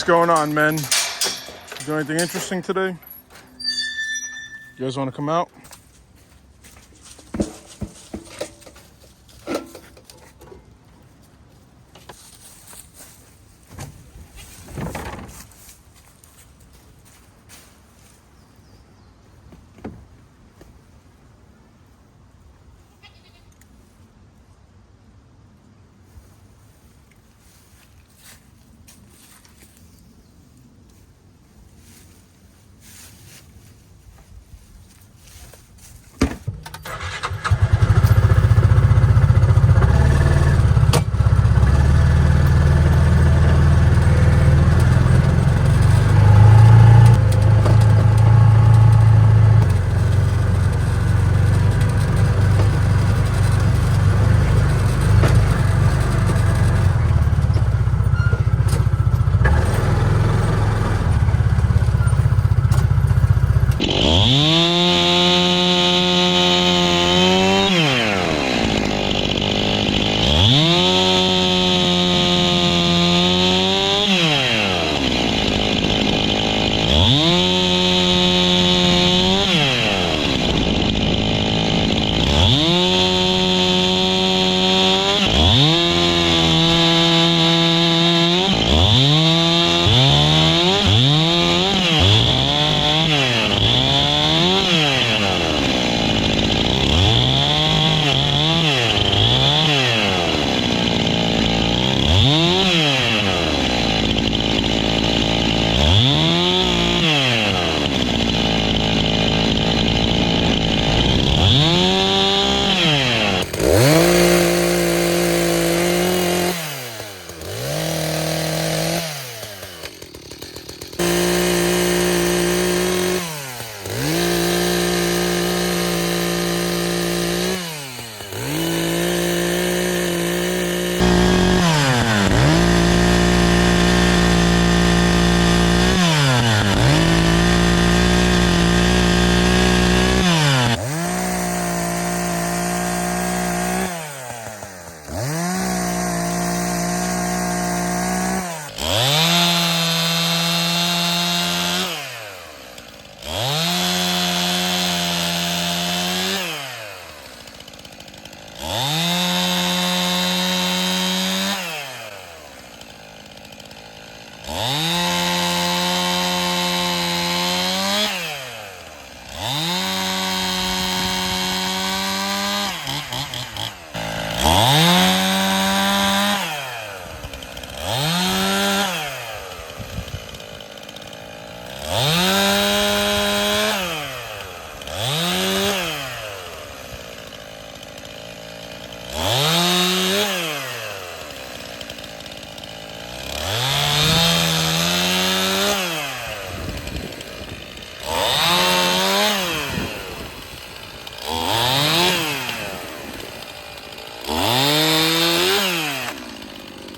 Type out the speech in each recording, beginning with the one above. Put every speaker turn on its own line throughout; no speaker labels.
going on, men? Do anything interesting today? You guys want to come out?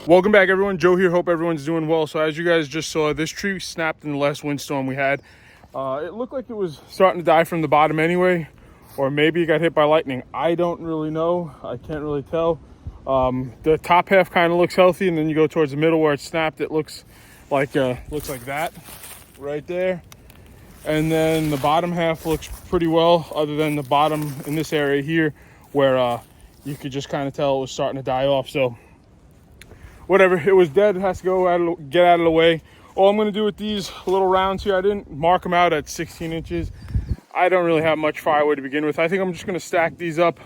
Welcome back, everyone. Joe here. Hope everyone's doing well. So as you guys just saw, this tree snapped in the last windstorm we had. It looked like it was starting to die from the bottom anyway, or maybe it got hit by lightning. I don't really know. I can't really tell. The top half kind of looks healthy, and then you go towards the middle where it snapped. It looks like that right there. And then the bottom half looks pretty well, other than the bottom in this area here where you could just kind of tell it was starting to die off. So whatever, it was dead. It has to go get out of the way. All I'm going to do with these little rounds here, I didn't mark them out at 16 inches. I don't really have much firewood to begin with. I think I'm just going to stack these up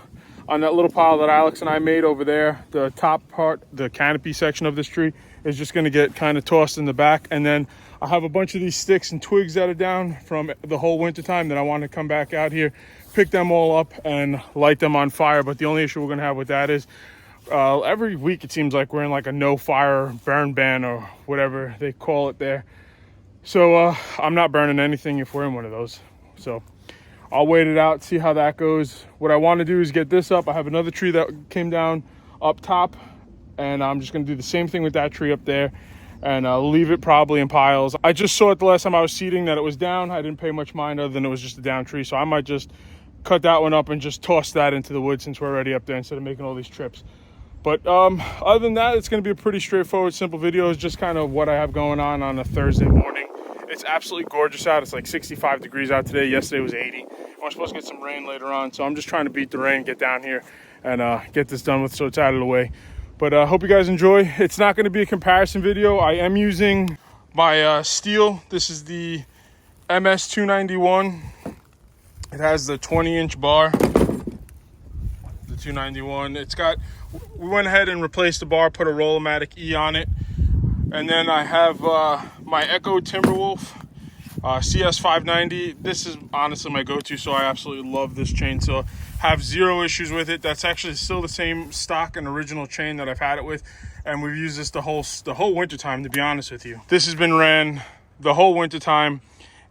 on that little pile that Alex and I made over there. The top part, the canopy section of this tree, is just going to get kind of tossed in the back. And then I have a bunch of these sticks and twigs that are down from the whole winter time that I want to come back out here, pick them all up and light them on fire. But the only issue we're going to have with that is every week it seems like we're in like a no fire burn ban or whatever they call it there. So I'm not burning anything if we're in one of those. So I'll wait it out, see how that goes. What I want to do is get this up. I have another tree that came down up top, and I'm just going to do the same thing with that tree up there and leave it probably in piles. I just saw it the last time I was seeding that it was down. I didn't pay much mind other than it was just a down tree. So I might just cut that one up and just toss that into the woods since we're already up there instead of making all these trips. But other than that, it's going to be a pretty straightforward, simple video. It's just kind of what I have going on a Thursday morning. It's absolutely gorgeous out. It's like 65 degrees out today. Yesterday was 80. We're supposed to get some rain later on, so I'm just trying to beat the rain, get down here, and get this done with so it's out of the way. But I hope you guys enjoy. It's not going to be a comparison video. I am using my STIHL. This is the MS-291. It has the 20-inch bar. 291. It's got, we went ahead and replaced the bar, put a Rollomatic E on it, and then I have my Echo TimberWolf CS-590. This is honestly my go-to, so I absolutely love this chainsaw. Have zero issues with it. That's actually still the same stock and original chain that I've had it with, and we've used this the whole winter time, to be honest with you. This has been ran the whole winter time.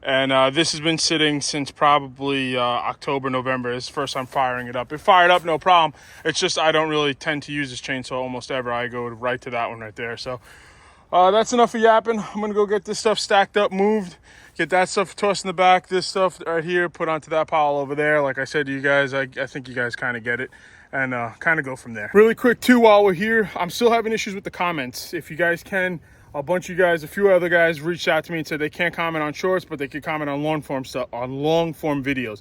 And this has been sitting since probably October, November. This is the first time firing it up. It fired up, no problem. It's just I don't really tend to use this chainsaw almost ever. I go right to that one right there. So that's enough of yapping. I'm going to go get this stuff stacked up, moved, get that stuff tossed in the back, this stuff right here, put onto that pile over there. Like I said to you guys, I think you guys kind of get it. And kind of go from there. Really quick, too, while we're here, I'm still having issues with the comments. If you guys can... A bunch of you guys, a few other guys reached out to me and said they can't comment on shorts, but they can comment on long form stuff, on long form videos.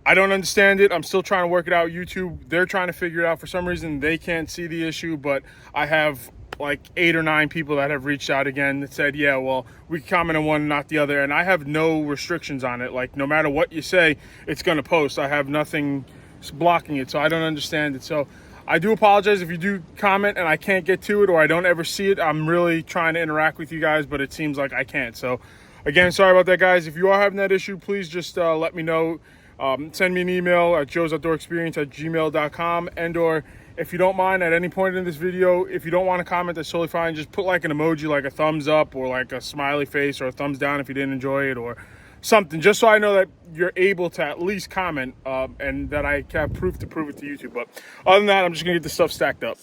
I don't understand it. I'm still trying to work it out. YouTube, they're trying to figure it out. For some reason, they can't see the issue, but I have like 8 or 9 people that have reached out again that said, yeah, well, we can comment on one, not the other. And I have no restrictions on it. Like, no matter what you say, it's going to post. I have nothing blocking it, so I don't understand it. So I do apologize if you do comment and I can't get to it or I don't ever see it. I'm really trying to interact with you guys, but it seems like I can't. So again, sorry about that, guys. If you are having that issue, please just let me know. Send me an email at joesoutdoorexperience@gmail.com, and or if you don't mind, at any point in this video, if you don't want to comment, that's totally fine. Just put like an emoji, like a thumbs up or like a smiley face or a thumbs down if you didn't enjoy it, or something, just so I know that you're able to at least comment and that I have proof to prove it to YouTube. But other than that, I'm just gonna get this stuff stacked up.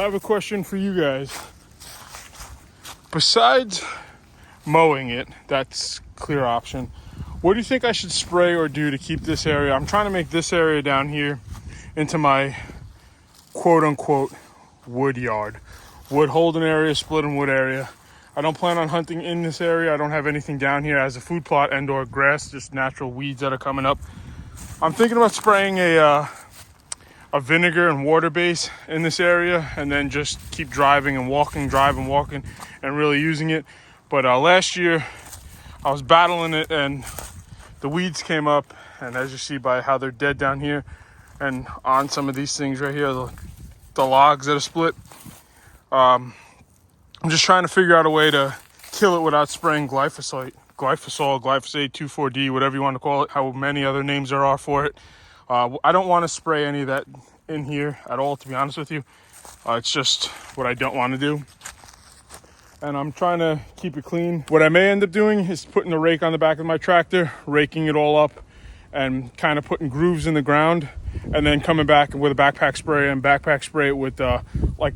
So I have a question for you guys. Besides mowing it, that's clear option. What do you think I should spray or do to keep this area? I'm trying to make this area down here into my quote unquote wood yard. Wood holding area, splitting wood area. I don't plan on hunting in this area. I don't have anything down here as a food plot and or grass, just natural weeds that are coming up. I'm thinking about spraying a vinegar and water base in this area and then just keep driving and walking, driving, walking, and really using it. But last year I was battling it and the weeds came up, and as you see by how they're dead down here and on some of these things right here, the logs that are split. I'm just trying to figure out a way to kill it without spraying glyphosate, 2,4-D, whatever you want to call it, how many other names there are for it. I don't want to spray any of that in here at all, to be honest with you. It's just what I don't want to do. And I'm trying to keep it clean. What I may end up doing is putting a rake on the back of my tractor, raking it all up and kind of putting grooves in the ground, and then coming back with a backpack spray and backpack spray it with like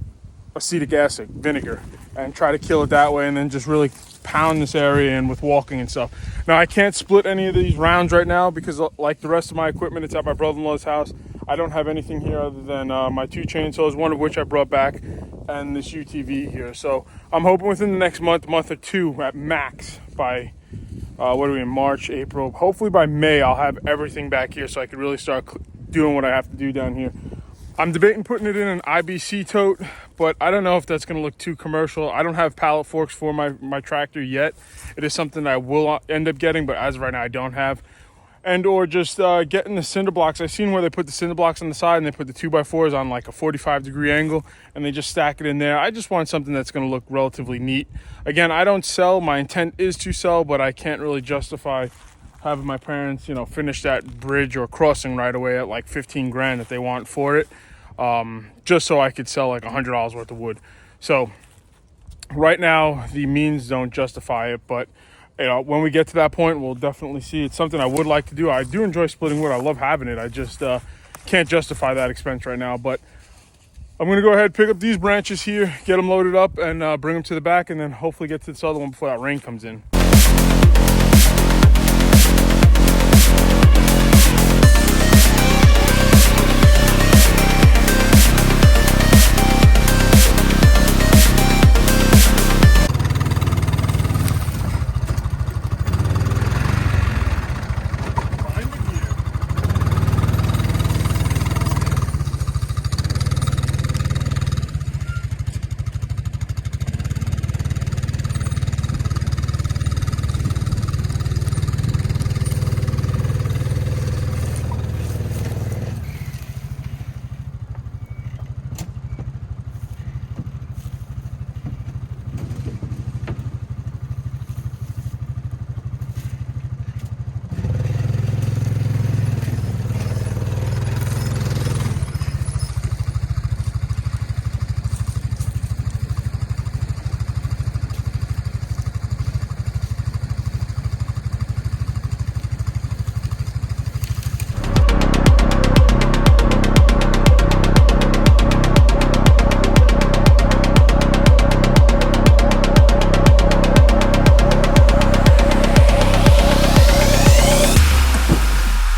acetic acid, vinegar, and try to kill it that way, and then just really pound this area in with walking and stuff. Now, I can't split any of these rounds right now because like the rest of my equipment, it's at my brother-in-law's house. I don't have anything here other than my 2 chainsaws, one of which I brought back, and this UTV here. So I'm hoping within the next month or two at max, by what are we in, March, April, hopefully by May, I'll have everything back here so I can really start doing what I have to do down here. I'm debating putting it in an IBC tote, but I don't know if that's going to look too commercial. I don't have pallet forks for my tractor yet. It is something I will end up getting, but as of right now, I don't have. And or just getting the cinder blocks. I've seen where they put the cinder blocks on the side and they put the 2x4s on like a 45-degree angle and they just stack it in there. I just want something that's going to look relatively neat. Again, I don't sell. My intent is to sell, but I can't really justify having my parents, finish that bridge or crossing right away at like 15 grand that they want for it, just so I could sell like $100 worth of wood. So right now the means don't justify it, but when we get to that point, we'll definitely see. It's something I would like to do. I do enjoy splitting wood. I love having it. I just can't justify that expense right now. But I'm going to go ahead, pick up these branches here, get them loaded up, and bring them to the back, and then hopefully get to this other one before that rain comes in.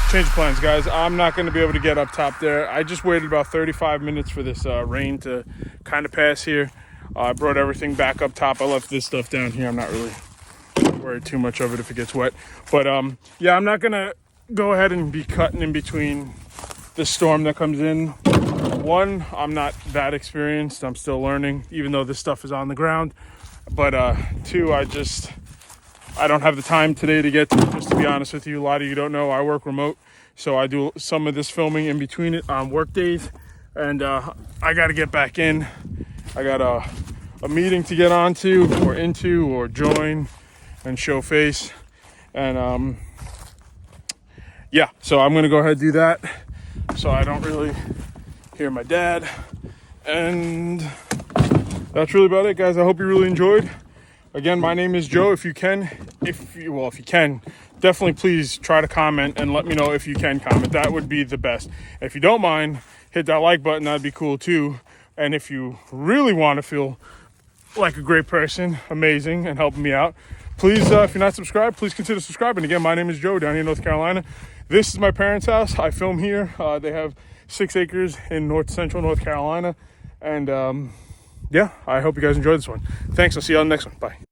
Change of plans, guys. I'm not going to be able to get up top there. I just waited about 35 minutes for this rain to kind of pass here. I brought everything back up top. I left this stuff down here. I'm not really worried too much of it if it gets wet. But yeah, I'm not going to go ahead and be cutting in between the storm that comes in. One, I'm not that experienced. I'm still learning, even though this stuff is on the ground. But two, I don't have the time today to get to it, just to be honest with you. A lot of you don't know, I work remote, so I do some of this filming in between it on work days, and I got to get back in. I got a meeting to get onto or into or join and show face, and yeah, so I'm gonna go ahead and do that so I don't really hear my dad. And that's really about it, guys. I hope you really enjoyed. Again, my name is Joe. If you can, definitely please try to comment and let me know if you can comment. That would be the best. If you don't mind, hit that like button. That'd be cool too. And if you really want to feel like a great person, amazing, and helping me out, please, if you're not subscribed, please consider subscribing. Again, my name is Joe, down here in North Carolina. This is my parents' house. I film here. They have 6 acres in central North Carolina. And yeah, I hope you guys enjoyed this one. Thanks. I'll see you on the next one. Bye.